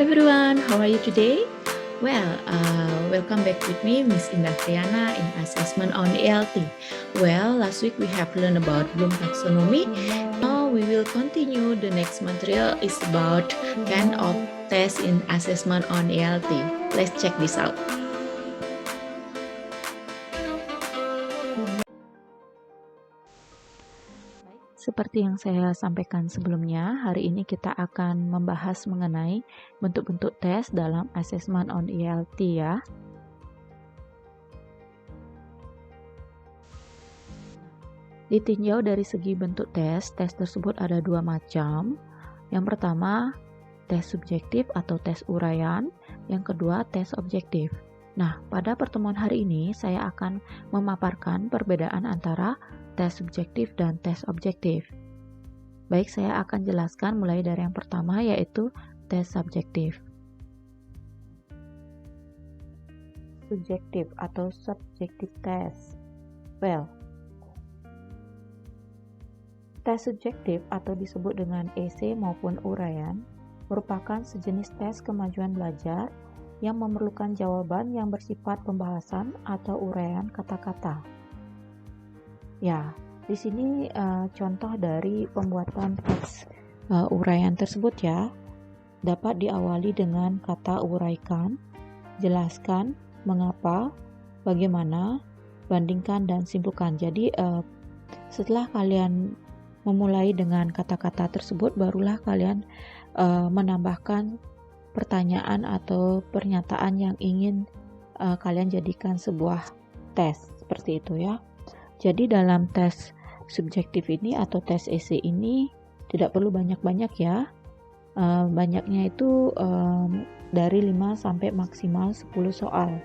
everyone, how are you today? Welcome back with me, Miss Indah Triana, in assessment on ELT. Well, last week we have learned about Bloom taxonomy. Now we will continue. The next material is about kind of test in assessment on ELT. Let's check this out. Seperti yang saya sampaikan sebelumnya, hari ini kita akan membahas mengenai bentuk-bentuk tes dalam assessment on ELT ya. Ditinjau dari segi bentuk tes tersebut ada dua macam. Yang pertama, tes subjektif atau tes uraian. Yang kedua, tes objektif. Nah, pada pertemuan hari ini saya akan memaparkan perbedaan antara tes subjektif dan tes objektif. Baik, saya akan jelaskan mulai dari yang pertama, yaitu tes subjektif. Subjektif atau subjective test. Tes subjektif atau disebut dengan EC maupun uraian merupakan sejenis tes kemajuan belajar yang memerlukan jawaban yang bersifat pembahasan atau uraian kata-kata. Ya, di sini contoh dari pembuatan teks uraian tersebut ya, dapat diawali dengan kata uraikan, jelaskan, mengapa, bagaimana, bandingkan, dan simpulkan. Jadi setelah kalian memulai dengan kata-kata tersebut, barulah kalian menambahkan pertanyaan atau pernyataan yang ingin kalian jadikan sebuah tes, seperti itu ya. Jadi dalam tes subjektif ini atau tes EC ini tidak perlu banyak-banyak ya. Banyaknya itu dari 5 sampai maksimal 10 soal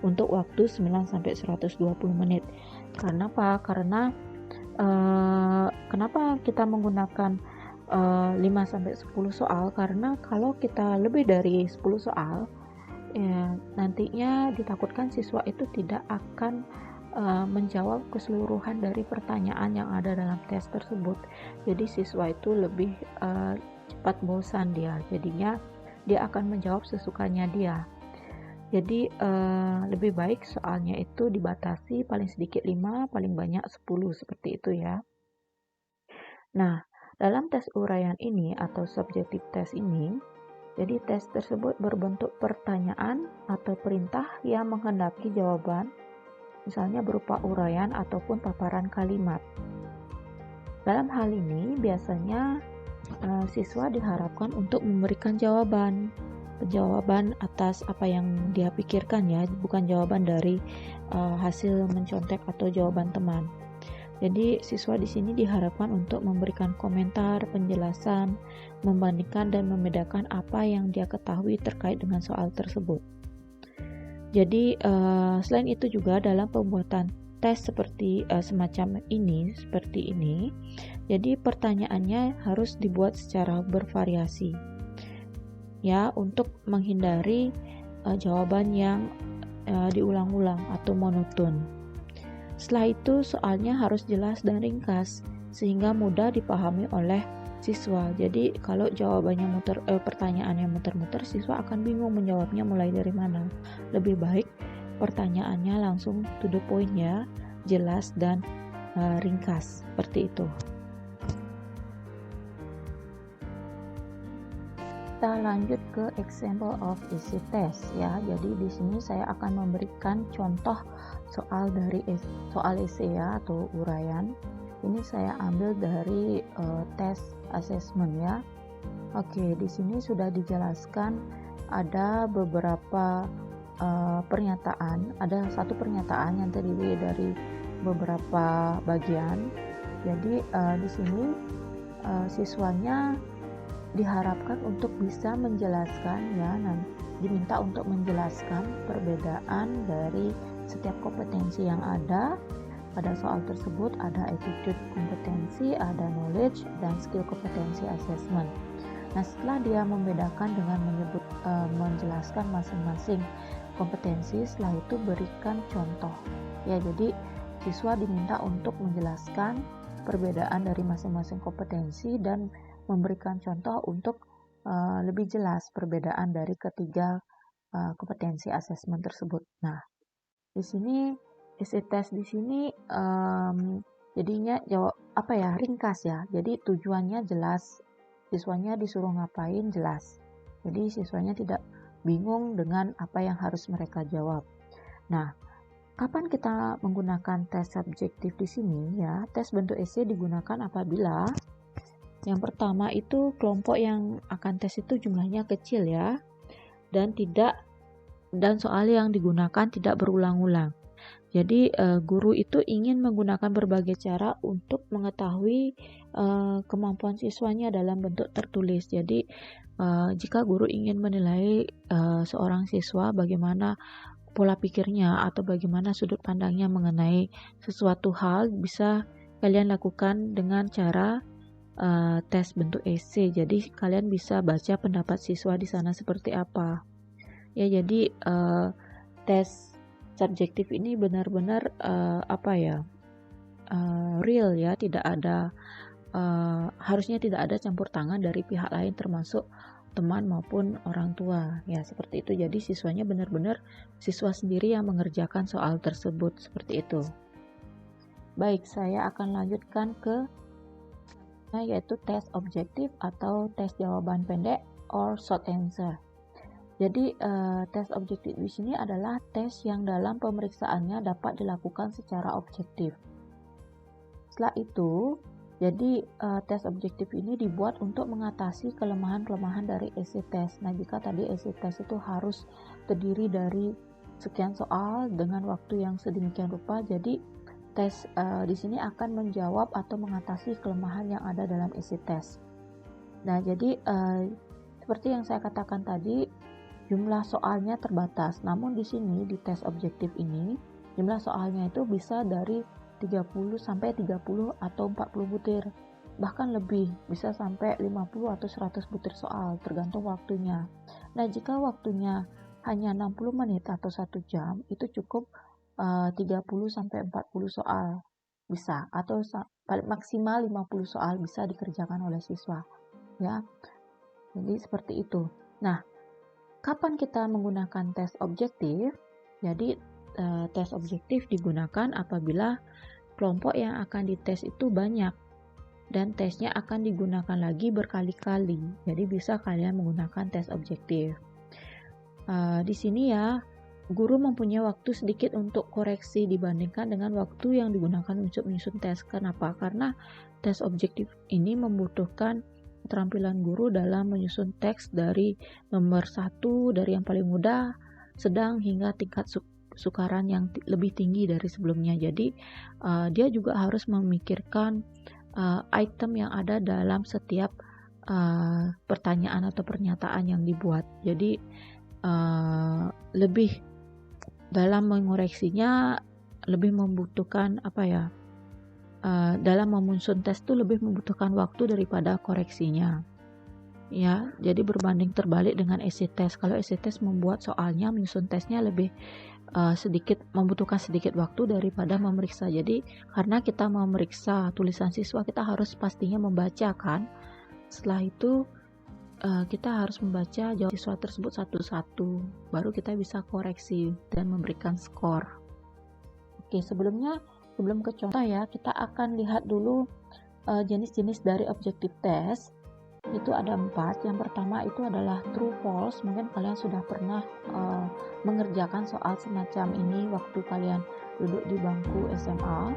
untuk waktu 9 sampai 120 menit. Karena apa? Karena kenapa kita menggunakan 5 sampai 10 soal? Karena kalau kita lebih dari 10 soal, ya, nantinya ditakutkan siswa itu tidak akan menjawab keseluruhan dari pertanyaan yang ada dalam tes tersebut. Jadi siswa itu lebih cepat bosan dia, jadinya dia akan menjawab sesukanya dia. Jadi lebih baik soalnya itu dibatasi paling sedikit 5, paling banyak 10, seperti itu ya. Nah, dalam tes uraian ini atau subjective test ini, jadi tes tersebut berbentuk pertanyaan atau perintah yang menghendaki jawaban, misalnya berupa uraian ataupun paparan kalimat. Dalam hal ini biasanya siswa diharapkan untuk memberikan jawaban atas apa yang dia pikirkan ya, bukan jawaban dari hasil mencontek atau jawaban teman. Jadi siswa di sini diharapkan untuk memberikan komentar, penjelasan, membandingkan dan membedakan apa yang dia ketahui terkait dengan soal tersebut. Jadi selain itu juga dalam pembuatan tes seperti semacam ini, seperti ini, jadi pertanyaannya harus dibuat secara bervariasi ya, untuk menghindari jawaban yang diulang-ulang atau monoton. Setelah itu soalnya harus jelas dan ringkas sehingga mudah dipahami oleh siswa. Jadi kalau jawabannya pertanyaannya muter-muter, siswa akan bingung menjawabnya mulai dari mana. Lebih baik pertanyaannya langsung to the point ya, jelas dan ringkas, seperti itu. Kita lanjut ke example of EC test ya. Jadi di sini saya akan memberikan contoh soal dari soal EC ya atau uraian. Ini saya ambil dari tes assessment ya. Oke, di sini sudah dijelaskan ada beberapa pernyataan. Ada satu pernyataan yang terdiri dari beberapa bagian. Jadi di sini siswanya diharapkan untuk bisa menjelaskan ya, diminta untuk menjelaskan perbedaan dari setiap kompetensi yang ada. Pada soal tersebut ada attitude kompetensi, ada knowledge, dan skill kompetensi assessment. Nah, setelah dia membedakan dengan menjelaskan masing-masing kompetensi, setelah itu berikan contoh. Ya, jadi siswa diminta untuk menjelaskan perbedaan dari masing-masing kompetensi dan memberikan contoh untuk lebih jelas perbedaan dari ketiga kompetensi asesmen tersebut. Nah, di sini isi tes di sini jadinya jawab ringkas ya. Jadi tujuannya jelas, siswanya disuruh ngapain jelas. Jadi siswanya tidak bingung dengan apa yang harus mereka jawab. Nah, kapan kita menggunakan tes subjektif di sini ya? Tes bentuk esai digunakan apabila yang pertama itu kelompok yang akan tes itu jumlahnya kecil ya, dan soal yang digunakan tidak berulang-ulang. Jadi guru itu ingin menggunakan berbagai cara untuk mengetahui kemampuan siswanya dalam bentuk tertulis. Jadi jika guru ingin menilai seorang siswa bagaimana pola pikirnya atau bagaimana sudut pandangnya mengenai sesuatu hal, bisa kalian lakukan dengan cara tes bentuk esai. Jadi kalian bisa baca pendapat siswa di sana seperti apa. Ya, jadi tes subjektif ini benar-benar real ya, tidak ada harusnya tidak ada campur tangan dari pihak lain termasuk teman maupun orang tua ya, seperti itu. Jadi siswanya benar-benar siswa sendiri yang mengerjakan soal tersebut, seperti itu. Baik, saya akan lanjutkan ke yaitu tes objektif atau tes jawaban pendek or short answer. Jadi tes objektif di sini adalah tes yang dalam pemeriksaannya dapat dilakukan secara objektif. Setelah itu, jadi tes objektif ini dibuat untuk mengatasi kelemahan-kelemahan dari essay test. Nah, jika tadi essay test itu harus terdiri dari sekian soal dengan waktu yang sedemikian rupa, jadi tes di sini akan menjawab atau mengatasi kelemahan yang ada dalam isi tes. Nah, jadi seperti yang saya katakan tadi, jumlah soalnya terbatas. Namun di sini di tes objektif ini, jumlah soalnya itu bisa dari 30 sampai 30 atau 40 butir. Bahkan lebih, bisa sampai 50 atau 100 butir soal, tergantung waktunya. Nah, jika waktunya hanya 60 menit atau 1 jam, itu cukup 30 sampai 40 soal bisa, atau paling maksimal 50 soal bisa dikerjakan oleh siswa ya. Jadi seperti itu. Nah, kapan kita menggunakan tes objektif? Jadi tes objektif digunakan apabila kelompok yang akan dites itu banyak dan tesnya akan digunakan lagi berkali-kali. Jadi bisa kalian menggunakan tes objektif. Di sini ya, guru mempunyai waktu sedikit untuk koreksi dibandingkan dengan waktu yang digunakan untuk menyusun tes. Kenapa? Karena tes objektif ini membutuhkan keterampilan guru dalam menyusun teks dari nomor 1, dari yang paling mudah, sedang, hingga tingkat sukaran yang lebih tinggi dari sebelumnya. Jadi dia juga harus memikirkan item yang ada dalam setiap pertanyaan atau pernyataan yang dibuat. Jadi lebih dalam mengoreksinya lebih membutuhkan dalam menyusun tes itu lebih membutuhkan waktu daripada koreksinya ya. Jadi berbanding terbalik dengan essay test. Kalau essay test membuat soalnya, menyusun tesnya lebih membutuhkan sedikit waktu daripada memeriksa. Jadi karena kita memeriksa tulisan siswa, kita harus pastinya membaca kan. Setelah itu kita harus membaca jawaban siswa tersebut satu-satu, baru kita bisa koreksi dan memberikan skor. Oke, sebelum ke contoh ya, kita akan lihat dulu jenis-jenis dari objective test. Itu ada 4. Yang pertama itu adalah true false. Mungkin kalian sudah pernah mengerjakan soal semacam ini waktu kalian duduk di bangku SMA.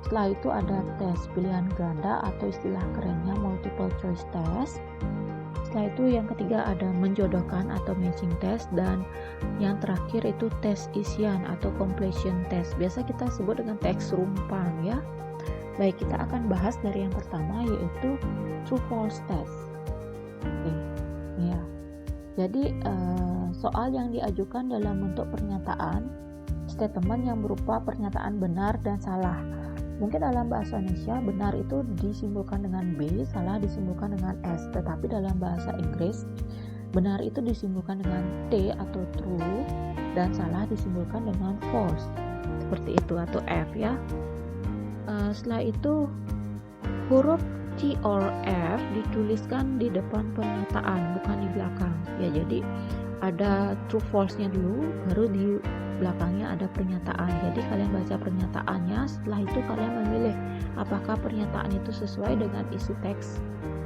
Setelah itu ada tes pilihan ganda atau istilah kerennya multiple choice test. Setelah itu yang ketiga ada menjodohkan atau matching test, dan yang terakhir itu tes isian atau completion test. Biasa kita sebut dengan teks rumpang ya. Baik, kita akan bahas dari yang pertama yaitu true false test. Oke, ya. Jadi soal yang diajukan dalam bentuk pernyataan, statement yang berupa pernyataan benar dan salah. Mungkin dalam bahasa Indonesia benar itu disimbolkan dengan B, salah disimbolkan dengan S. Tetapi dalam bahasa Inggris benar itu disimbolkan dengan T atau true, dan salah disimbolkan dengan false. Seperti itu, atau F ya. Setelah itu huruf T or F dituliskan di depan pernyataan, bukan di belakang. Ya, jadi ada true false-nya dulu, baru di belakangnya ada pernyataan. Jadi kalian baca pernyataannya, setelah itu kalian memilih apakah pernyataan itu sesuai dengan isi teks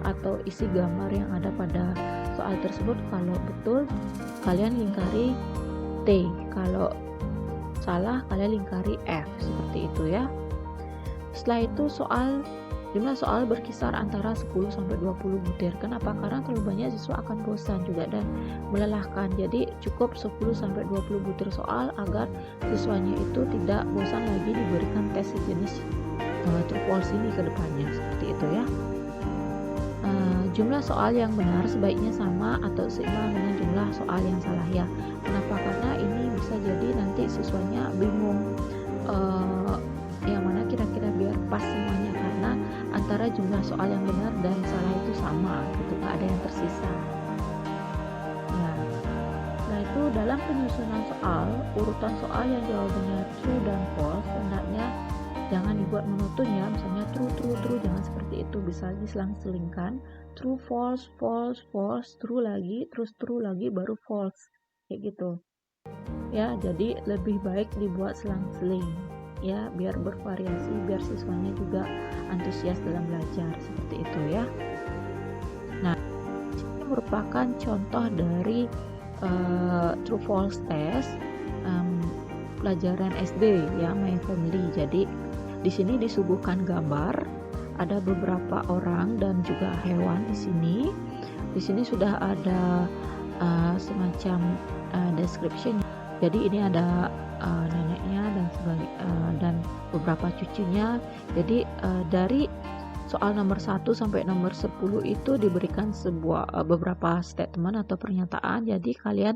atau isi gambar yang ada pada soal tersebut. Kalau betul, kalian lingkari T. Kalau salah, kalian lingkari F. Seperti itu ya. Setelah itu jumlah soal berkisar antara 10 sampai 20 butir. Kenapa? Karena terlalu banyak siswa akan bosan juga dan melelahkan. Jadi cukup 10 sampai 20 butir soal agar siswanya itu tidak bosan lagi diberikan tes sejenis true false ini ke depannya. Seperti itu ya. Jumlah soal yang benar sebaiknya sama atau seimbang dengan jumlah soal yang salah ya. Kenapa? Karena ini bisa jadi nanti siswanya bingung yang mana kira-kira biar pas semuanya, karena antara jumlah soal yang benar dan salah itu sama gitu, nggak ada yang tersisa ya. Nah, itu dalam penyusunan soal, urutan soal yang jawabannya true dan false hendaknya jangan dibuat monoton ya. Misalnya true, jangan seperti itu, bisa diselang-selingkan true, false, false, false, true lagi, terus true lagi, baru false, kayak gitu ya. Jadi lebih baik dibuat selang-seling ya, biar bervariasi, biar siswanya juga antusias dalam belajar. Seperti itu ya. Nah, ini merupakan contoh dari true false test pelajaran SD ya, My Family. Jadi di sini disuguhkan gambar, ada beberapa orang dan juga hewan di sini. Di sini sudah ada semacam description. Jadi ini ada neneknya dan beberapa cucunya. Jadi dari soal nomor 1 sampai nomor 10 itu diberikan beberapa statement atau pernyataan. Jadi kalian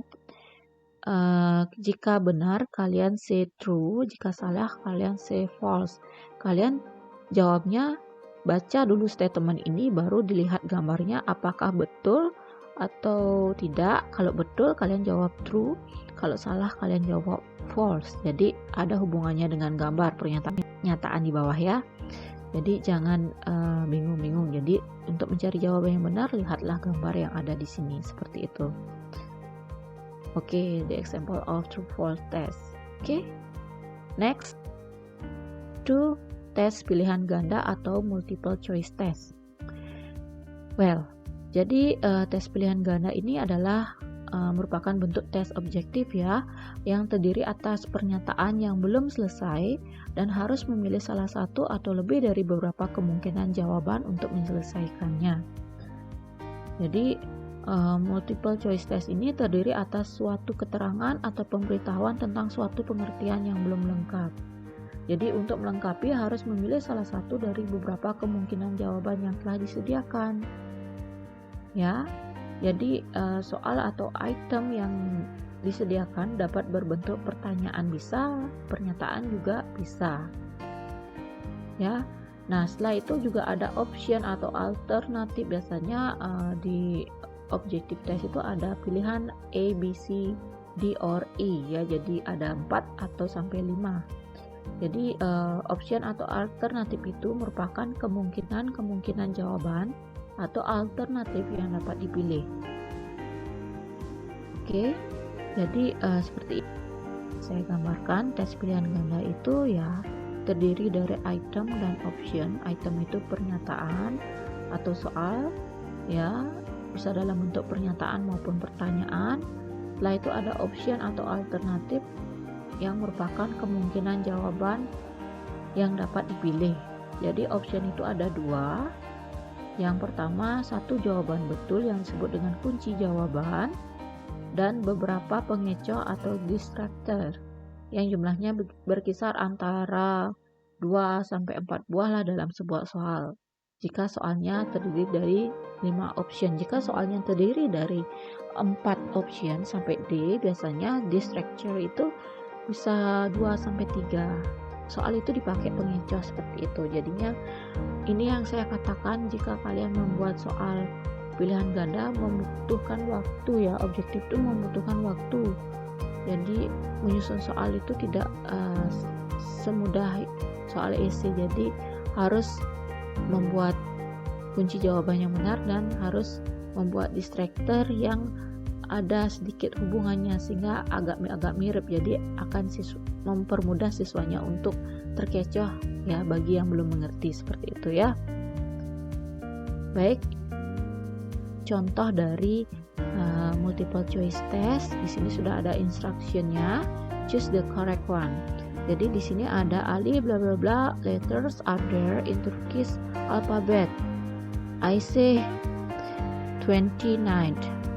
jika benar kalian say true, jika salah kalian say false. Kalian jawabnya baca dulu statement ini, baru dilihat gambarnya apakah betul atau tidak. Kalau betul kalian jawab true, kalau salah kalian jawab false. Jadi ada hubungannya dengan gambar pernyataan di bawah ya. Jadi jangan bingung-bingung. Jadi untuk mencari jawaban yang benar, lihatlah gambar yang ada di sini, seperti itu. Oke, the example of true false test. Oke. Next, to tes pilihan ganda atau multiple choice test. Well, jadi tes pilihan ganda ini adalah merupakan bentuk tes objektif ya, yang terdiri atas pernyataan yang belum selesai dan harus memilih salah satu atau lebih dari beberapa kemungkinan jawaban untuk menyelesaikannya. Jadi multiple choice test ini terdiri atas suatu keterangan atau pemberitahuan tentang suatu pengertian yang belum lengkap. Jadi untuk melengkapi harus memilih salah satu dari beberapa kemungkinan jawaban yang telah disediakan. Ya, jadi soal atau item yang disediakan dapat berbentuk pertanyaan bisa, pernyataan juga bisa. Ya, nah setelah itu juga ada option atau alternatif. Biasanya di objective test itu ada pilihan A, B, C, D, or E ya. Jadi ada 4 atau sampai 5. Jadi option atau alternatif itu merupakan kemungkinan jawaban atau alternatif yang dapat dipilih. Oke, jadi seperti ini saya gambarkan tes pilihan ganda itu ya, terdiri dari item dan option. Item itu pernyataan atau soal ya, bisa dalam bentuk pernyataan maupun pertanyaan. Setelah itu ada option atau alternatif yang merupakan kemungkinan jawaban yang dapat dipilih. Jadi option itu ada 2. Yang pertama, satu jawaban betul yang disebut dengan kunci jawaban, dan beberapa pengecoh atau distractor yang jumlahnya berkisar antara 2 sampai 4 buah lah dalam sebuah soal. Jika soalnya terdiri dari 5 option. Jika soalnya terdiri dari 4 option sampai D, biasanya distractor itu bisa 2 sampai 3. Soal itu dipakai pengecoh seperti itu. Jadinya ini yang saya katakan, jika kalian membuat soal pilihan ganda membutuhkan waktu ya, objektif itu membutuhkan waktu. Jadi menyusun soal itu tidak semudah soal essay. Jadi harus membuat kunci jawaban yang benar dan harus membuat distractor yang ada sedikit hubungannya sehingga agak mirip, jadi akan mempermudah siswanya untuk terkecoh ya bagi yang belum mengerti, seperti itu ya. Baik, contoh dari multiple choice test. Di sini sudah ada instructionnya. Choose the correct one. Jadi di sini ada alif bla bla bla letters are there in Turkish alphabet. I say 29.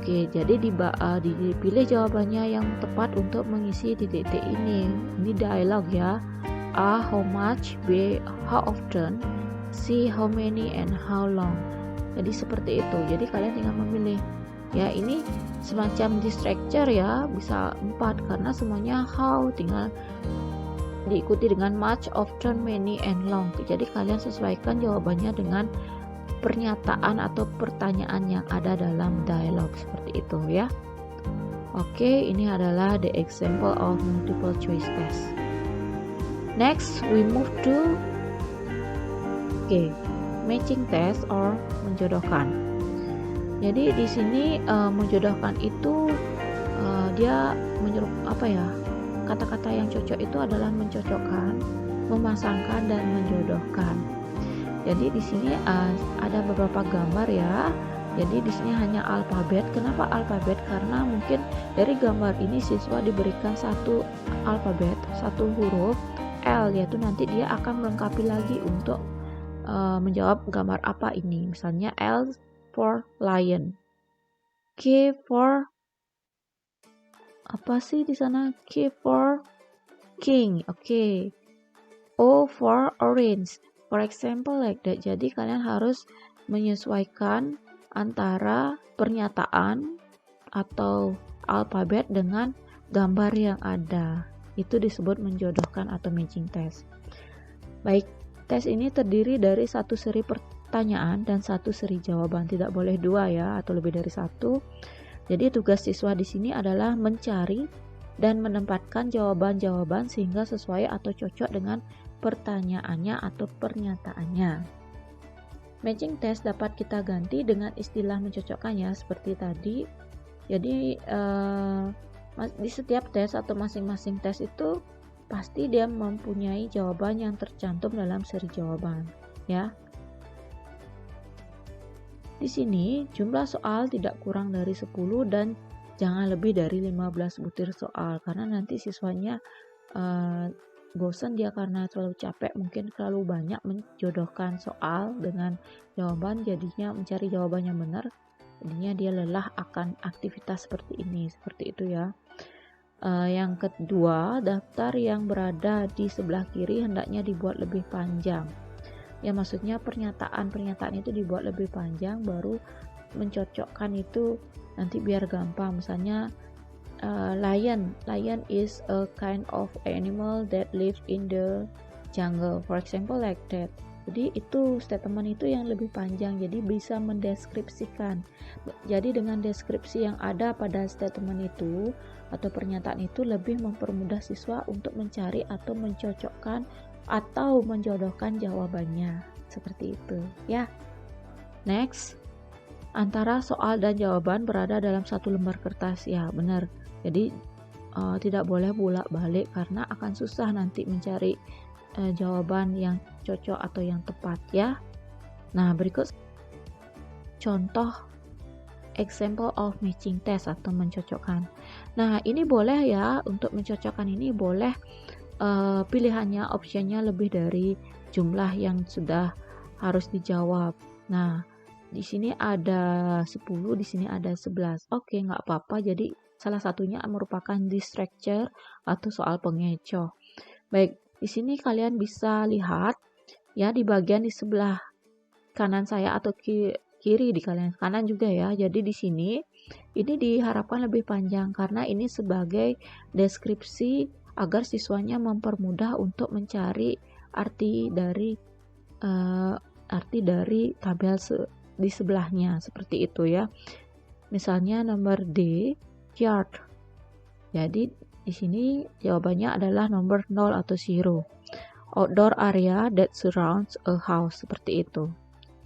Oke, jadi dipilih jawabannya yang tepat untuk mengisi titik-titik ini. Ini dialog ya. A. How much? B. How often? C. How many and how long? Jadi seperti itu. Jadi kalian tinggal memilih. Ya, ini semacam distractor ya, bisa 4 karena semuanya how, tinggal diikuti dengan much, often, many, and long. Jadi kalian sesuaikan jawabannya dengan pernyataan atau pertanyaan yang ada dalam dialog, seperti itu ya. Oke, ini adalah the example of multiple choice test. Next, we move to matching test or menjodohkan. Jadi di sini menjodohkan itu dia menyuruh kata-kata yang cocok itu adalah mencocokkan, memasangkan, dan menjodohkan. Jadi di sini ada beberapa gambar ya. Jadi di sini hanya alfabet. Kenapa alfabet? Karena mungkin dari gambar ini siswa diberikan satu alfabet, satu huruf L, yaitu nanti dia akan melengkapi lagi untuk menjawab gambar apa ini. Misalnya L for lion, K for apa sih di sana? K for king. Oke. O for orange. For example like that. Jadi kalian harus menyesuaikan antara pernyataan atau alfabet dengan gambar yang ada. Itu disebut menjodohkan atau matching test. Baik, tes ini terdiri dari satu seri pertanyaan dan satu seri jawaban. Tidak boleh 2 ya, atau lebih dari 1. Jadi tugas siswa di sini adalah mencari dan menempatkan jawaban-jawaban sehingga sesuai atau cocok dengan pertanyaannya atau pernyataannya. Matching test dapat kita ganti dengan istilah mencocokkan ya, seperti tadi. Jadi di setiap tes atau masing-masing tes itu pasti dia mempunyai jawaban yang tercantum dalam seri jawaban ya. Di sini jumlah soal tidak kurang dari 10 dan jangan lebih dari 15 butir soal, karena nanti siswanya bosan dia karena terlalu capek, mungkin terlalu banyak menjodohkan soal dengan jawaban, jadinya mencari jawaban yang benar, jadinya dia lelah akan aktivitas seperti ini, seperti itu ya. Yang kedua, daftar yang berada di sebelah kiri hendaknya dibuat lebih panjang. Ya, maksudnya pernyataan itu dibuat lebih panjang, baru mencocokkan itu nanti biar gampang. Misalnya lion is a kind of animal that lives in the jungle, for example like that. Jadi itu statement itu yang lebih panjang, jadi bisa mendeskripsikan. Jadi dengan deskripsi yang ada pada statement itu atau pernyataan itu lebih mempermudah siswa untuk mencari atau mencocokkan atau menjodohkan jawabannya, seperti itu ya. Next, antara soal dan jawaban berada dalam satu lembar kertas ya, benar. Jadi tidak boleh bolak-balik karena akan susah nanti mencari jawaban yang cocok atau yang tepat ya. Nah, berikut contoh example of matching test atau mencocokkan. Nah, ini boleh ya, untuk mencocokkan ini boleh pilihannya, optionnya lebih dari jumlah yang sudah harus dijawab. Nah, di sini ada 10, di sini ada 11. Oke, nggak apa-apa. Jadi salah satunya merupakan distractor atau soal pengecoh. Baik, di sini kalian bisa lihat ya, di bagian di sebelah kanan saya atau kiri di kalian kanan juga ya. Jadi di sini ini diharapkan lebih panjang karena ini sebagai deskripsi agar siswanya mempermudah untuk mencari arti dari tabel di sebelahnya, seperti itu ya. Misalnya nomor D, yard. Jadi di sini jawabannya adalah nomor 0 atau 0. Outdoor area that surrounds a house, seperti itu.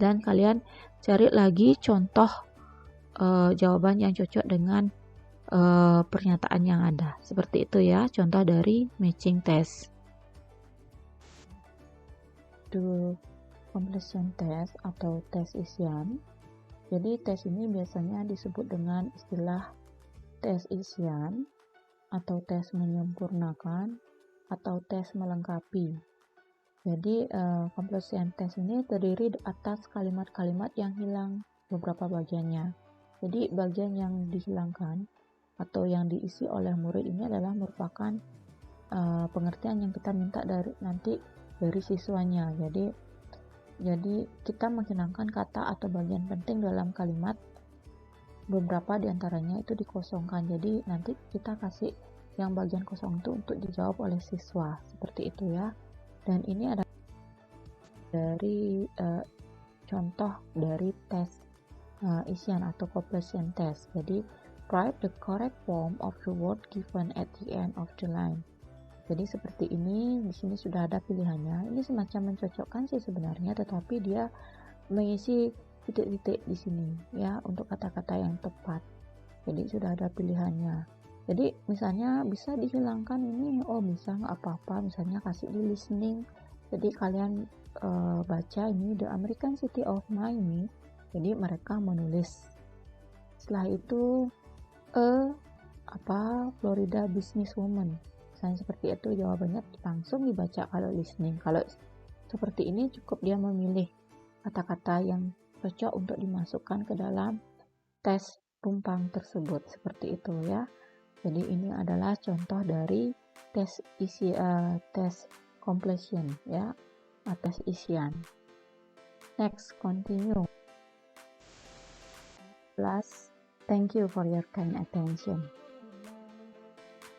dan kalian cari lagi contoh jawaban yang cocok dengan pernyataan yang ada. Seperti itu ya, contoh dari matching test. Do completion test atau tes isian. Jadi tes ini biasanya disebut dengan istilah tes isian atau tes menyempurnakan atau tes melengkapi. Jadi completion test ini terdiri atas kalimat-kalimat yang hilang beberapa bagiannya. Jadi bagian yang dihilangkan atau yang diisi oleh murid ini adalah merupakan pengertian yang kita minta dari siswanya. Jadi kita menghilangkan kata atau bagian penting dalam kalimat, beberapa diantaranya itu dikosongkan. Jadi nanti kita kasih yang bagian kosong itu untuk dijawab oleh siswa, seperti itu ya. Dan ini ada dari contoh dari tes isian atau completion test. Jadi write the correct form of the word given at the end of the line. Jadi seperti ini, di sini sudah ada pilihannya. Ini semacam mencocokkan sih sebenarnya, tetapi dia mengisi titik-titik di sini ya untuk kata-kata yang tepat. Jadi sudah ada pilihannya. Jadi misalnya bisa dihilangkan ini, bisa nggak apa-apa. Misalnya kasih di listening. Jadi kalian baca ini The American City of Miami. Jadi mereka menulis. Setelah itu Florida businesswoman. Misalnya seperti itu, jawabannya langsung dibaca kalau listening. Kalau seperti ini cukup dia memilih kata-kata yang cocok untuk dimasukkan ke dalam tes tumpang tersebut, seperti itu ya. Jadi ini adalah contoh dari tes completion ya, tes isian. Next, continue. Plus, thank you for your kind attention.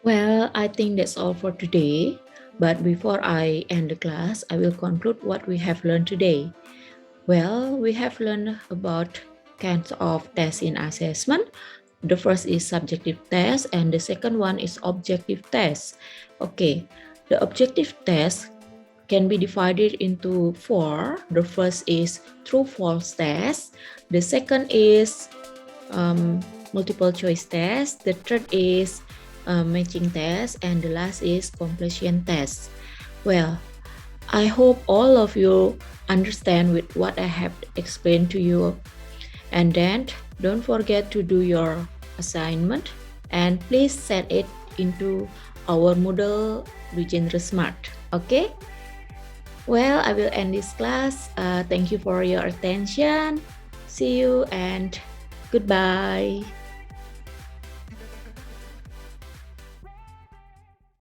Well, I think that's all for today. But before I end the class, I will conclude what we have learned today. Well, we have learned about kinds of tests in assessment. The first is subjective test and the second one is objective test. Okay, the objective test can be divided into 4. The first is true-false test. The second is multiple choice test. The third is matching test, and the last is completion test. Well, I hope all of you understand with what I have explained to you. And then don't forget to do your assignment and please send it into our Moodle Legendre Smart. Okay? Well, I will end this class. Thank you for your attention. See you and goodbye.